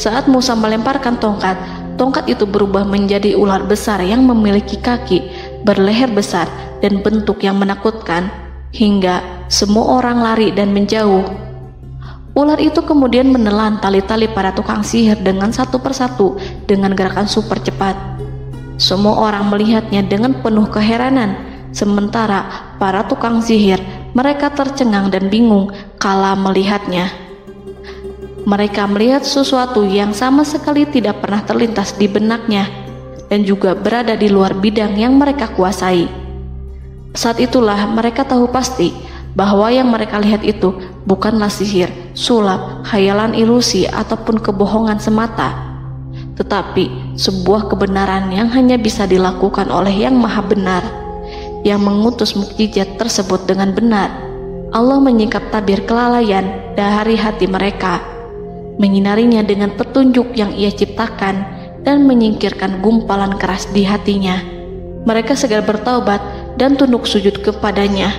Saat Musa melemparkan tongkat, tongkat itu berubah menjadi ular besar yang memiliki kaki, berleher besar, dan bentuk yang menakutkan, hingga semua orang lari dan menjauh. Ular itu kemudian menelan tali-tali para tukang sihir dengan satu persatu dengan gerakan super cepat. Semua orang melihatnya dengan penuh keheranan, sementara para tukang sihir mereka tercengang dan bingung kala melihatnya. Mereka melihat sesuatu yang sama sekali tidak pernah terlintas di benaknya dan juga berada di luar bidang yang mereka kuasai. Saat itulah mereka tahu pasti bahwa yang mereka lihat itu bukanlah sihir, sulap, khayalan ilusi ataupun kebohongan semata, tetapi sebuah kebenaran yang hanya bisa dilakukan oleh Yang Maha Benar, yang mengutus mukjizat tersebut dengan benar. Allah menyingkap tabir kelalaian dari hati mereka, menyinarinya dengan petunjuk yang Ia ciptakan dan menyingkirkan gumpalan keras di hatinya. Mereka segera bertaubat dan tunduk sujud kepadanya.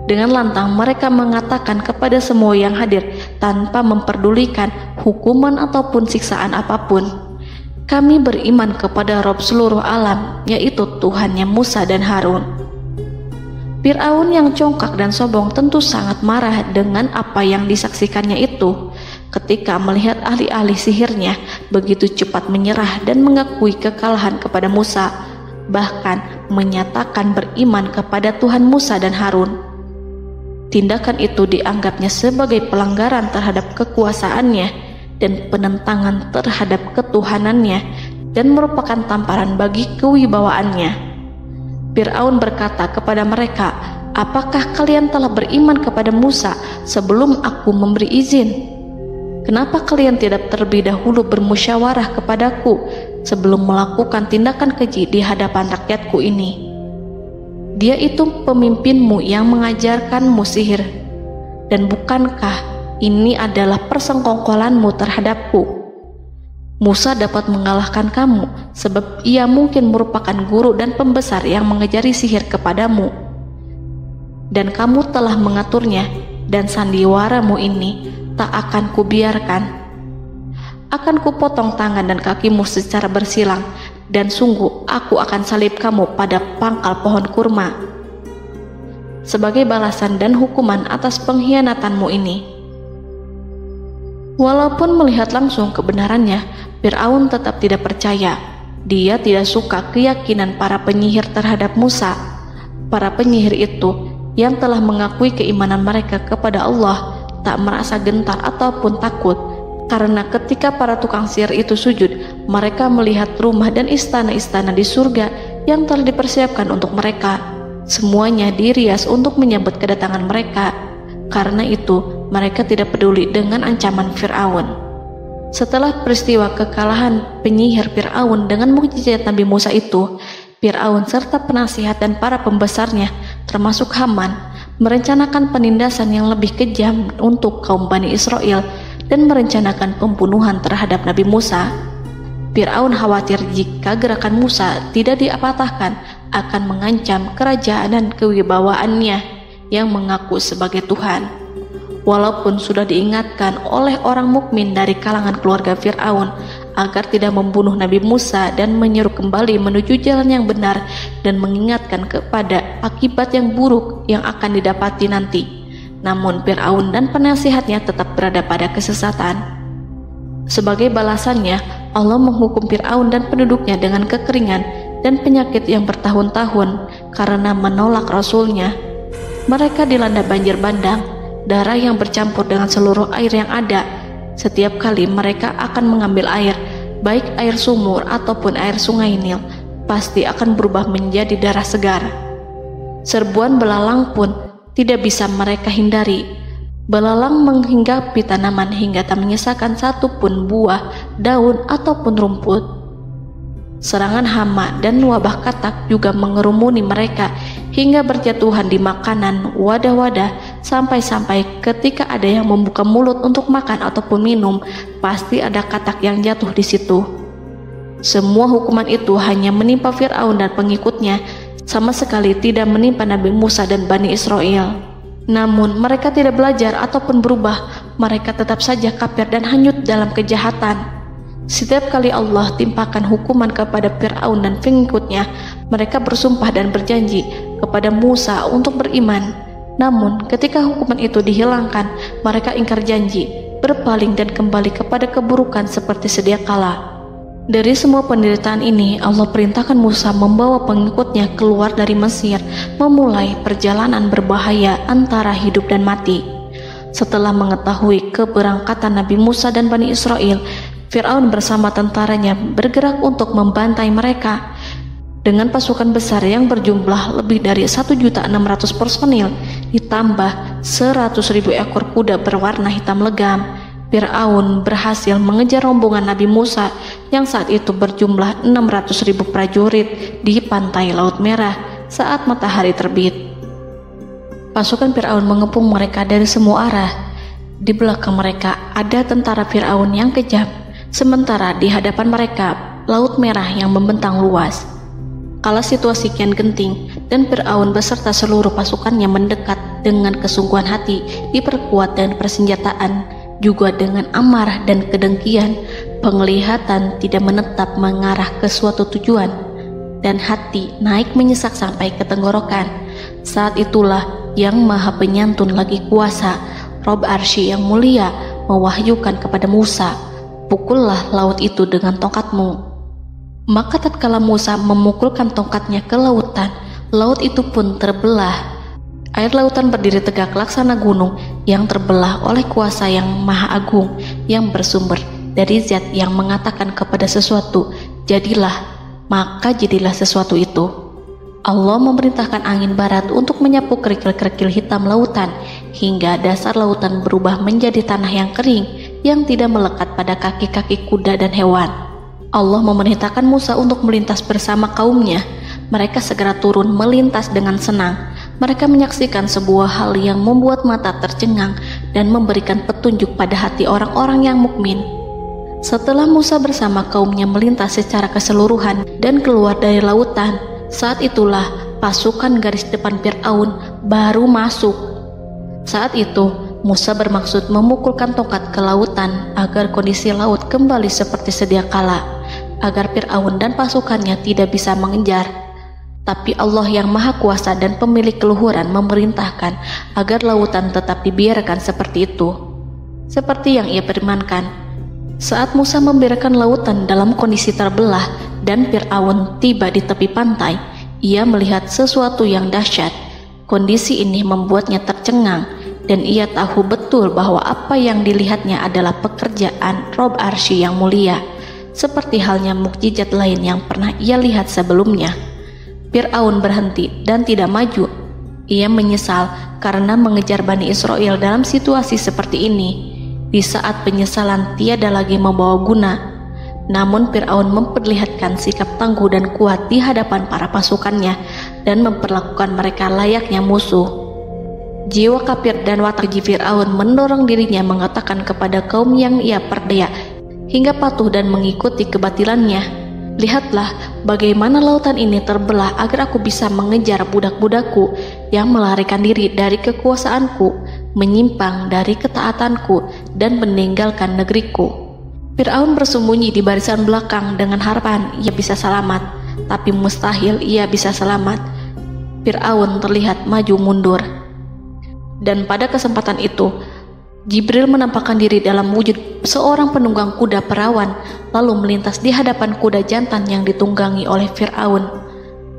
Dengan lantang mereka mengatakan kepada semua yang hadir tanpa memperdulikan hukuman ataupun siksaan apapun, "Kami beriman kepada Rob seluruh alam, yaitu Tuhannya Musa dan Harun." Fir'aun yang congkak dan sombong tentu sangat marah dengan apa yang disaksikannya itu ketika melihat ahli-ahli sihirnya begitu cepat menyerah dan mengakui kekalahan kepada Musa, bahkan menyatakan beriman kepada Tuhan Musa dan Harun. Tindakan itu dianggapnya sebagai pelanggaran terhadap kekuasaannya dan penentangan terhadap ketuhanannya dan merupakan tamparan bagi kewibawaannya. Fir'aun berkata kepada mereka, "Apakah kalian telah beriman kepada Musa sebelum aku memberi izin? Kenapa kalian tidak terlebih dahulu bermusyawarah kepadaku sebelum melakukan tindakan keji di hadapan rakyatku ini? Dia itu pemimpinmu yang mengajarkanmu sihir, dan bukankah ini adalah persengkongkolanmu terhadapku? Musa dapat mengalahkan kamu sebab ia mungkin merupakan guru dan pembesar yang mengajari sihir kepadamu, dan kamu telah mengaturnya, dan sandiwaramu ini tak akan kubiarkan. Akan kupotong tangan dan kakimu secara bersilang, dan sungguh aku akan salib kamu pada pangkal pohon kurma sebagai balasan dan hukuman atas pengkhianatanmu ini." Walaupun melihat langsung kebenarannya, Fir'aun tetap tidak percaya. Dia tidak suka keyakinan para penyihir terhadap Musa. Para penyihir itu yang telah mengakui keimanan mereka kepada Allah tak merasa gentar ataupun takut, karena ketika para tukang sihir itu sujud, mereka melihat rumah dan istana-istana di surga yang telah dipersiapkan untuk mereka. Semuanya dirias untuk menyambut kedatangan mereka. Karena itu, mereka tidak peduli dengan ancaman Fir'aun. Setelah peristiwa kekalahan penyihir Fir'aun dengan mukjizat Nabi Musa itu, Fir'aun serta penasihat dan para pembesarnya, termasuk Haman, merencanakan penindasan yang lebih kejam untuk kaum Bani Israel dan merencanakan pembunuhan terhadap Nabi Musa. Fir'aun khawatir jika gerakan Musa tidak dipatahkan akan mengancam kerajaan dan kewibawaannya yang mengaku sebagai Tuhan. Walaupun sudah diingatkan oleh orang mukmin dari kalangan keluarga Fir'aun agar tidak membunuh Nabi Musa dan menyeru kembali menuju jalan yang benar dan mengingatkan kepada akibat yang buruk yang akan didapati nanti, namun Fir'aun dan penasihatnya tetap berada pada kesesatan. Sebagai balasannya, Allah menghukum Fir'aun dan penduduknya dengan kekeringan dan penyakit yang bertahun-tahun karena menolak Rasulnya. Mereka dilanda banjir bandang, darah yang bercampur dengan seluruh air yang ada. Setiap kali mereka akan mengambil air, baik air sumur ataupun air sungai Nil, pasti akan berubah menjadi darah segar. Serbuan belalang pun tidak bisa mereka hindari. Belalang menghinggapi tanaman hingga tak menyisakan satupun buah, daun ataupun rumput. Serangan hama dan wabah katak juga mengerumuni mereka hingga berjatuhan di makanan, wadah-wadah, sampai-sampai ketika ada yang membuka mulut untuk makan ataupun minum, pasti ada katak yang jatuh di situ. Semua hukuman itu hanya menimpa Fir'aun dan pengikutnya, sama sekali tidak menimpa Nabi Musa dan Bani Israel. Namun mereka tidak belajar ataupun berubah, mereka tetap saja kafir dan hanyut dalam kejahatan. Setiap kali Allah timpakan hukuman kepada Fir'aun dan pengikutnya, mereka bersumpah dan berjanji kepada Musa untuk beriman. Namun ketika hukuman itu dihilangkan, mereka ingkar janji, berpaling dan kembali kepada keburukan seperti sedia kala. Dari semua penderitaan ini, Allah perintahkan Musa membawa pengikutnya keluar dari Mesir, memulai perjalanan berbahaya antara hidup dan mati. Setelah mengetahui keberangkatan Nabi Musa dan Bani Israel, Fir'aun bersama tentaranya bergerak untuk membantai mereka. Dengan pasukan besar yang berjumlah lebih dari 1.600.000 personil, ditambah 100.000 ekor kuda berwarna hitam legam, Fir'aun berhasil mengejar rombongan Nabi Musa yang saat itu berjumlah 600.000 prajurit di pantai Laut Merah saat matahari terbit. Pasukan Fir'aun mengepung mereka dari semua arah. Di belakang mereka ada tentara Fir'aun yang kejam, sementara di hadapan mereka Laut Merah yang membentang luas. Kala situasi kian genting dan Fir'aun beserta seluruh pasukannya mendekat dengan kesungguhan hati, diperkuat dan persenjataan, juga dengan amarah dan kedengkian, penglihatan tidak menetap mengarah ke suatu tujuan, dan hati naik menyesak sampai ke tenggorokan. Saat itulah Yang Maha Penyantun lagi kuasa, Rob Arsy yang mulia, mewahyukan kepada Musa, "Pukullah laut itu dengan tongkatmu." Maka tatkala Musa memukulkan tongkatnya ke lautan, laut itu pun terbelah. Air lautan berdiri tegak laksana gunung yang terbelah oleh kuasa Yang Maha Agung yang bersumber dari zat yang mengatakan kepada sesuatu, "Jadilah," maka jadilah sesuatu itu. Allah memerintahkan angin barat untuk menyapu kerikil-kerikil hitam lautan hingga dasar lautan berubah menjadi tanah yang kering yang tidak melekat pada kaki-kaki kuda dan hewan. Allah memerintahkan Musa untuk melintas bersama kaumnya. Mereka segera turun melintas dengan senang. Mereka menyaksikan sebuah hal yang membuat mata tercengang dan memberikan petunjuk pada hati orang-orang yang mukmin. Setelah Musa bersama kaumnya melintas secara keseluruhan dan keluar dari lautan, saat itulah pasukan garis depan Fir'aun baru masuk. Saat itu Musa bermaksud memukulkan tongkat ke lautan agar kondisi laut kembali seperti sedia kala, agar Fir'aun dan pasukannya tidak bisa mengejar. Tapi Allah yang Maha Kuasa dan pemilik keluhuran memerintahkan agar lautan tetap dibiarkan seperti itu, seperti yang Ia firmankan. Saat Musa membiarkan lautan dalam kondisi terbelah dan Fir'aun tiba di tepi pantai, ia melihat sesuatu yang dahsyat. Kondisi ini membuatnya tercengang dan ia tahu betul bahwa apa yang dilihatnya adalah pekerjaan Rob Arsy yang mulia, seperti halnya mukjizat lain yang pernah ia lihat sebelumnya. Fir'aun berhenti dan tidak maju. Ia menyesal karena mengejar Bani Israel dalam situasi seperti ini, di saat penyesalan tiada lagi membawa guna. Namun Fir'aun memperlihatkan sikap tangguh dan kuat di hadapan para pasukannya dan memperlakukan mereka layaknya musuh. Jiwa kafir dan watak Fir'aun mendorong dirinya mengatakan kepada kaum yang ia perdaya hingga patuh dan mengikuti kebatilannya, "Lihatlah bagaimana lautan ini terbelah agar aku bisa mengejar budak-budakku yang melarikan diri dari kekuasaanku, menyimpang dari ketaatanku dan meninggalkan negeriku." Fir'aun bersembunyi di barisan belakang dengan harapan ia bisa selamat, tapi mustahil ia bisa selamat. Fir'aun terlihat maju mundur. Dan pada kesempatan itu, Jibril menampakkan diri dalam wujud seorang penunggang kuda perawan, lalu melintas di hadapan kuda jantan yang ditunggangi oleh Fir'aun.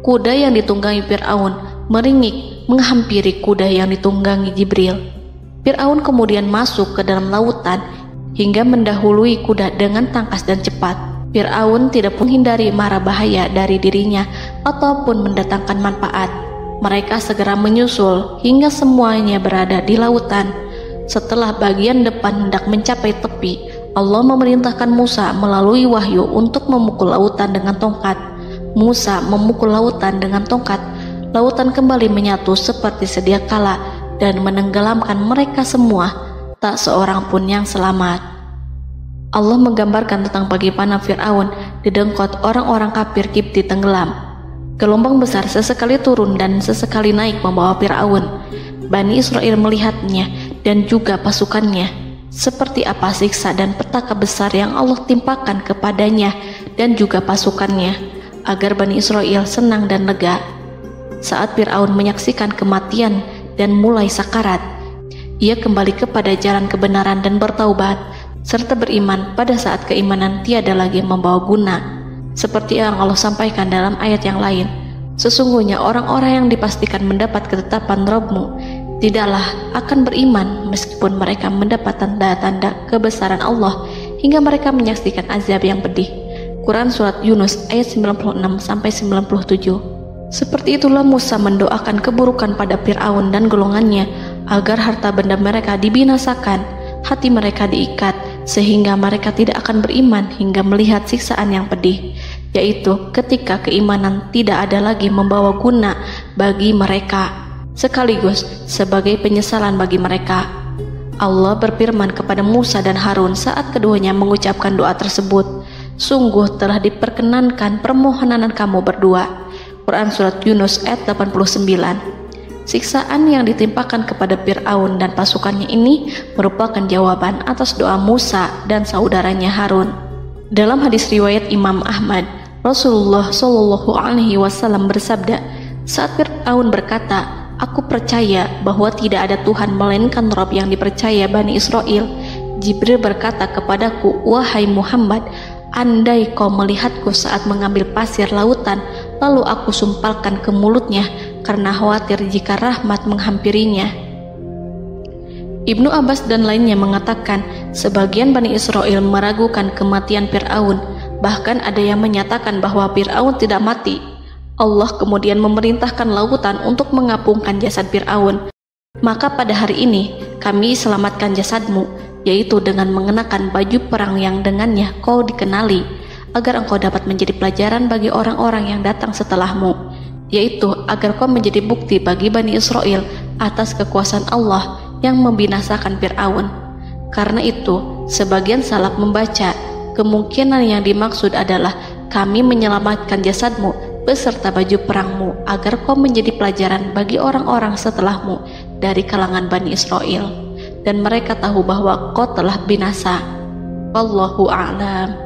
Kuda yang ditunggangi Fir'aun meringik menghampiri kuda yang ditunggangi Jibril. Fir'aun kemudian masuk ke dalam lautan hingga mendahului kuda dengan tangkas dan cepat. Fir'aun tidak menghindari mara bahaya dari dirinya ataupun mendatangkan manfaat. Mereka segera menyusul hingga semuanya berada di lautan. Setelah bagian depan hendak mencapai tepi, Allah memerintahkan Musa melalui wahyu untuk memukul lautan dengan tongkat. Musa memukul lautan dengan tongkat. Lautan kembali menyatu seperti sedia kala dan menenggelamkan mereka semua. Tak seorang pun yang selamat. Allah menggambarkan tentang bagaimana Fir'aun didengkot orang-orang kafir Kipti tenggelam. Gelombang besar sesekali turun dan sesekali naik membawa Fir'aun. Bani Israel melihatnya dan juga pasukannya, seperti apa siksa dan petaka besar yang Allah timpakan kepadanya dan juga pasukannya, agar Bani Israel senang dan lega. Saat Fir'aun menyaksikan kematian dan mulai sakarat, ia kembali kepada jalan kebenaran dan bertaubat, serta beriman pada saat keimanan tiada lagi membawa guna. Seperti yang Allah sampaikan dalam ayat yang lain, sesungguhnya orang-orang yang dipastikan mendapat ketetapan Rabb-Mu tidaklah akan beriman meskipun mereka mendapat tanda-tanda kebesaran Allah hingga mereka menyaksikan azab yang pedih. Quran Surat Yunus ayat 96-97. Seperti itulah Musa mendoakan keburukan pada Fir'aun dan golongannya agar harta benda mereka dibinasakan, hati mereka diikat sehingga mereka tidak akan beriman hingga melihat siksaan yang pedih, yaitu ketika keimanan tidak ada lagi membawa guna bagi mereka, sekaligus sebagai penyesalan bagi mereka. Allah berfirman kepada Musa dan Harun saat keduanya mengucapkan doa tersebut, sungguh telah diperkenankan permohonan kamu berdua. Quran Surat Yunus ayat 89. Siksaan yang ditimpakan kepada Fir'aun dan pasukannya ini merupakan jawaban atas doa Musa dan saudaranya Harun. Dalam hadis riwayat Imam Ahmad, Rasulullah Shallallahu Alaihi Wasallam bersabda, saat Fir'aun berkata, aku percaya bahwa tidak ada Tuhan melainkan Rabb yang dipercaya Bani Israel, Jibril berkata kepadaku, wahai Muhammad, andai kau melihatku saat mengambil pasir lautan, lalu aku sumpalkan ke mulutnya karena khawatir jika rahmat menghampirinya. Ibnu Abbas dan lainnya mengatakan, sebagian Bani Israel meragukan kematian Fir'aun, bahkan ada yang menyatakan bahwa Fir'aun tidak mati. Allah kemudian memerintahkan lautan untuk mengapungkan jasad Fir'aun. Maka pada hari ini kami selamatkan jasadmu, yaitu dengan mengenakan baju perang yang dengannya kau dikenali, agar engkau dapat menjadi pelajaran bagi orang-orang yang datang setelahmu, yaitu agar kau menjadi bukti bagi Bani Israel atas kekuasaan Allah yang membinasakan Fir'aun. Karena itu, sebagian salaf membaca, kemungkinan yang dimaksud adalah kami menyelamatkan jasadmu beserta baju perangmu agar kau menjadi pelajaran bagi orang-orang setelahmu dari kalangan Bani Israel, dan mereka tahu bahwa kau telah binasa. Wallahu a'lam.